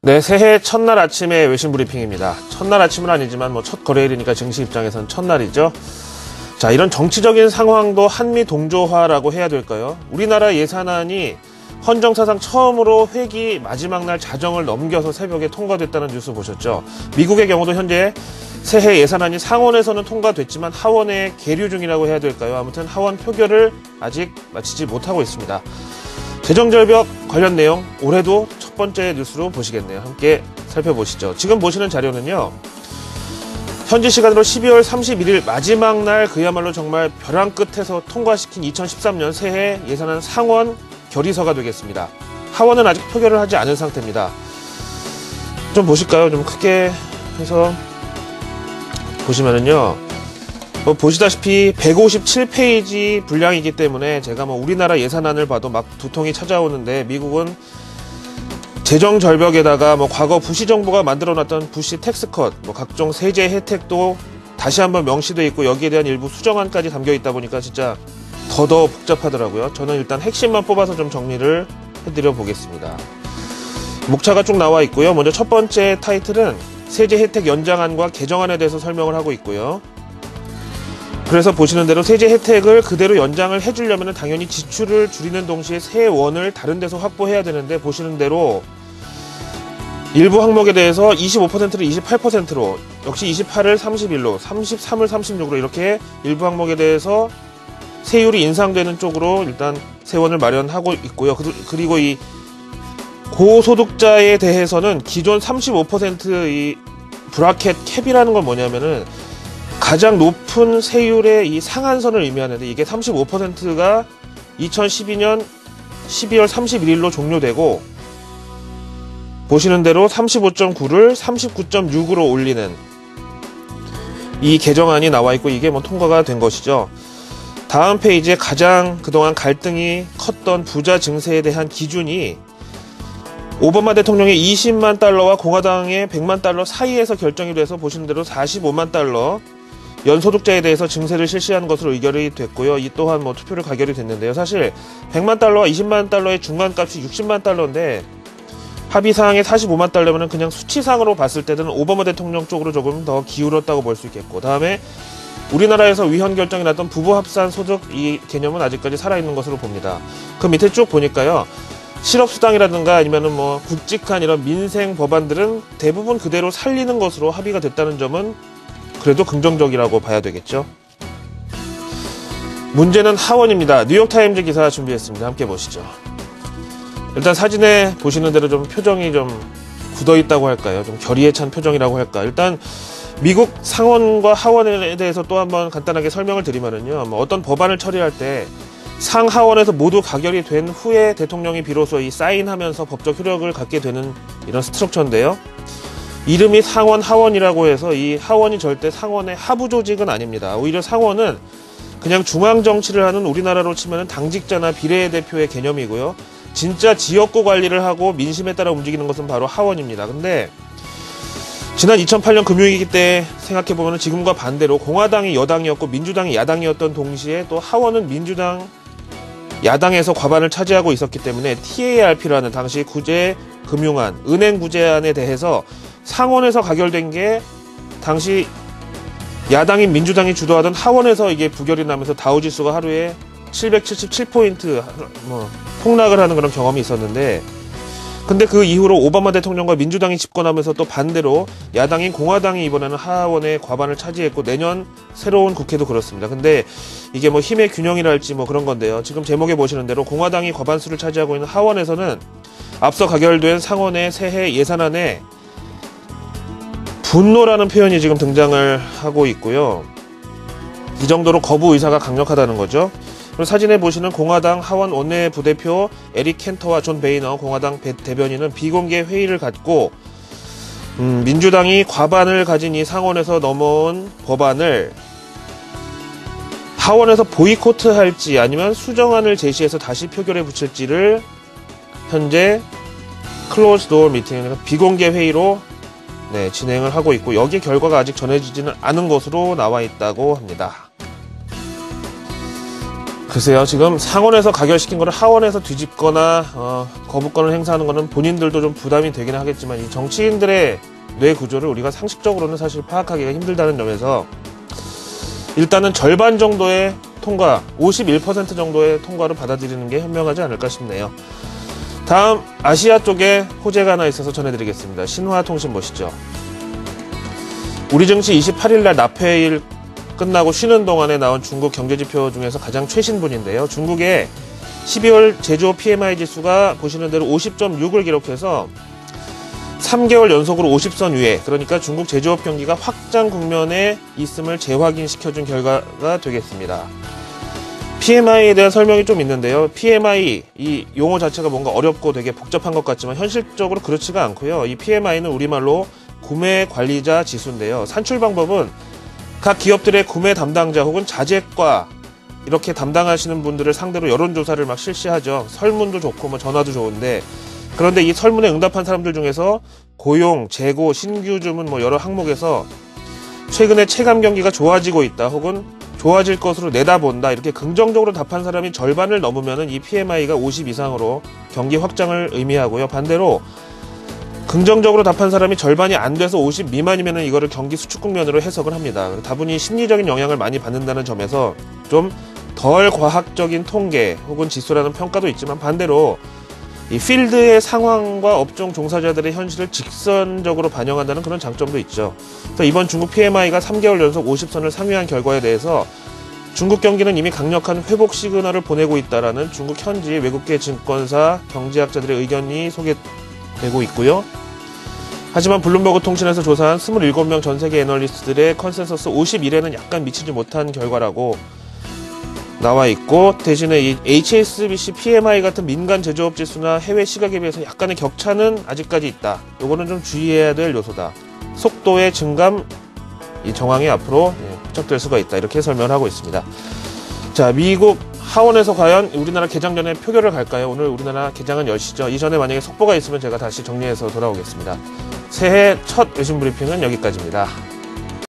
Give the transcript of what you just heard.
네, 새해 첫날 아침의 외신 브리핑입니다. 첫날 아침은 아니지만 첫 거래일이니까 증시 입장에선 첫날이죠. 자, 이런 정치적인 상황도 한미 동조화라고 해야 될까요? 우리나라 예산안이 헌정사상 처음으로 회기 마지막 날 자정을 넘겨서 새벽에 통과됐다는 뉴스 보셨죠? 미국의 경우도 현재 새해 예산안이 상원에서는 통과됐지만 하원에 계류 중이라고 해야 될까요? 아무튼 하원 표결을 아직 마치지 못하고 있습니다. 재정절벽 관련 내용 올해도 첫 번째 뉴스로 보시겠네요. 함께 살펴보시죠. 지금 보시는 자료는요. 현지 시간으로 12월 31일 마지막 날 그야말로 정말 벼랑 끝에서 통과시킨 2013년 새해 예산안 상원 결의서가 되겠습니다. 하원은 아직 표결을 하지 않은 상태입니다. 좀 보실까요? 좀 크게 해서 보시면은요. 보시다시피 157페이지 분량이기 때문에 제가 우리나라 예산안을 봐도 막 두통이 찾아오는데 미국은 재정 절벽에다가 과거 부시 정부가 만들어놨던 부시 텍스컷, 각종 세제 혜택도 다시 한번 명시돼 있고 여기에 대한 일부 수정안까지 담겨 있다 보니까 진짜 더 복잡하더라고요. 저는 일단 핵심만 뽑아서 좀 정리를 해드려 보겠습니다. 목차가 쭉 나와 있고요. 먼저 첫 번째 타이틀은 세제 혜택 연장안과 개정안에 대해서 설명을 하고 있고요. 그래서 보시는 대로 세제 혜택을 그대로 연장을 해주려면 당연히 지출을 줄이는 동시에 세원을 다른 데서 확보해야 되는데 보시는 대로 일부 항목에 대해서 25%를 28%로 역시 28을 31로 33을 36으로 이렇게 일부 항목에 대해서 세율이 인상되는 쪽으로 일단 세원을 마련하고 있고요. 그리고 이 고소득자에 대해서는 기존 35% 이 브라켓 캡이라는 건 뭐냐면은 가장 높은 세율의 이 상한선을 의미하는데 이게 35%가 2012년 12월 31일로 종료되고 보시는 대로 35.9를 39.6으로 올리는 이 개정안이 나와 있고 이게 통과가 된 것이죠. 다음 페이지에 가장 그동안 갈등이 컸던 부자 증세에 대한 기준이 오바마 대통령의 20만 달러와 공화당의 100만 달러 사이에서 결정이 돼서 보시는 대로 45만 달러 연소득자에 대해서 증세를 실시하는 것으로 의결이 됐고요. 이 또한 투표를 가결이 됐는데요. 사실 100만 달러와 20만 달러의 중간값이 60만 달러인데 합의사항의 45만 달러면 그냥 수치상으로 봤을 때는 오바마 대통령 쪽으로 조금 더 기울었다고 볼 수 있겠고 다음에 우리나라에서 위헌 결정이 났던 부부합산 소득 이 개념은 아직까지 살아있는 것으로 봅니다. 그 밑에 쭉 보니까요. 실업수당이라든가 아니면은 굵직한 이런 민생 법안들은 대부분 그대로 살리는 것으로 합의가 됐다는 점은 그래도 긍정적이라고 봐야 되겠죠. 문제는 하원입니다. 뉴욕타임즈 기사 준비했습니다. 함께 보시죠. 일단 사진에 보시는 대로 좀 표정이 좀 굳어있다고 할까요? 좀 결의에 찬 표정이라고 할까? 일단 미국 상원과 하원에 대해서 또 한번 간단하게 설명을 드리면은요. 어떤 법안을 처리할 때 상하원에서 모두 가결이 된 후에 대통령이 비로소 이 사인하면서 법적 효력을 갖게 되는 이런 스트럭처인데요. 이름이 상원 하원이라고 해서 이 하원이 절대 상원의 하부 조직은 아닙니다. 오히려 상원은 그냥 중앙 정치를 하는 우리나라로 치면 당직자나 비례대표의 개념이고요. 진짜 지역구 관리를 하고 민심에 따라 움직이는 것은 바로 하원입니다. 근데 지난 2008년 금융위기 때 생각해보면 지금과 반대로 공화당이 여당이었고 민주당이 야당이었던 동시에 또 하원은 민주당 야당에서 과반을 차지하고 있었기 때문에 TARP라는 당시 구제 금융안, 은행 구제안에 대해서 상원에서 가결된 게 당시 야당인 민주당이 주도하던 하원에서 이게 부결이 나면서 다우지수가 하루에 777포인트 폭락을 하는 그런 경험이 있었는데 근데 그 이후로 오바마 대통령과 민주당이 집권하면서 또 반대로 야당인 공화당이 이번에는 하원의 과반을 차지했고 내년 새로운 국회도 그렇습니다. 근데 이게 힘의 균형이랄지 그런 건데요. 지금 제목에 보시는 대로 공화당이 과반수를 차지하고 있는 하원에서는 앞서 가결된 상원의 새해 예산안에 분노라는 표현이 지금 등장을 하고 있고요. 이 정도로 거부 의사가 강력하다는 거죠. 그리고 사진에 보시는 공화당 하원 원내부대표 에릭 켄터와 존 베이너 공화당 대변인은 비공개 회의를 갖고 민주당이 과반을 가진 이 상원에서 넘어온 법안을 하원에서 보이콧할지 아니면 수정안을 제시해서 다시 표결에 붙일지를 현재 클로즈 도어 미팅, 비공개 회의로 진행을 하고 있고 여기에 결과가 아직 전해지지는 않은 것으로 나와 있다고 합니다. 글쎄요, 지금 상원에서 가결시킨 거를 하원에서 뒤집거나 거부권을 행사하는 거는 본인들도 좀 부담이 되긴 하겠지만, 이 정치인들의 뇌 구조를 우리가 상식적으로는 사실 파악하기가 힘들다는 점에서 일단은 절반 정도의 통과, 51% 정도의 통과를 받아들이는 게 현명하지 않을까 싶네요. 다음 아시아 쪽에 호재가 하나 있어서 전해드리겠습니다. 신화통신 보시죠. 우리 증시 28일날 납회일 끝나고 쉬는 동안에 나온 중국 경제지표 중에서 가장 최신분인데요. 중국의 12월 제조업 PMI 지수가 보시는 대로 50.6을 기록해서 3개월 연속으로 50선 위에, 그러니까 중국 제조업 경기가 확장 국면에 있음을 재확인시켜준 결과가 되겠습니다. PMI에 대한 설명이 좀 있는데요. PMI, 이 용어 자체가 뭔가 어렵고 되게 복잡한 것 같지만 현실적으로 그렇지가 않고요. 이 PMI는 우리말로 구매 관리자 지수인데요. 산출 방법은 각 기업들의 구매 담당자 혹은 자재과 이렇게 담당하시는 분들을 상대로 여론조사를 막 실시하죠. 설문도 좋고 뭐 전화도 좋은데, 그런데 이 설문에 응답한 사람들 중에서 고용, 재고, 신규 주문 뭐 여러 항목에서 최근에 체감 경기가 좋아지고 있다 혹은 좋아질 것으로 내다본다 이렇게 긍정적으로 답한 사람이 절반을 넘으면 이 PMI가 50 이상으로 경기 확장을 의미하고요. 반대로 긍정적으로 답한 사람이 절반이 안 돼서 50 미만이면 이거를 경기 수축 국면으로 해석을 합니다. 다분히 심리적인 영향을 많이 받는다는 점에서 좀 덜 과학적인 통계 혹은 지수라는 평가도 있지만, 반대로 이 필드의 상황과 업종 종사자들의 현실을 직선적으로 반영한다는 그런 장점도 있죠. 그래서 이번 중국 PMI가 3개월 연속 50선을 상회한 결과에 대해서 중국 경기는 이미 강력한 회복 시그널을 보내고 있다라는 중국 현지 외국계 증권사 경제학자들의 의견이 소개되고 있고요. 하지만 블룸버그 통신에서 조사한 27명 전 세계 애널리스트들의 컨센서스 51에는 약간 미치지 못한 결과라고 나와 있고, 대신에 이 HSBC PMI 같은 민간 제조업 지수나 해외 시각에 비해서 약간의 격차는 아직까지 있다. 요거는 좀 주의해야 될 요소다. 속도의 증감, 이 정황이 앞으로 포착될 수가 있다. 이렇게 설명을 하고 있습니다. 자, 미국 하원에서 과연 우리나라 개장 전에 표결을 갈까요? 오늘 우리나라 개장은 10시죠. 이전에 만약에 속보가 있으면 제가 다시 정리해서 돌아오겠습니다. 새해 첫 외신 브리핑은 여기까지입니다.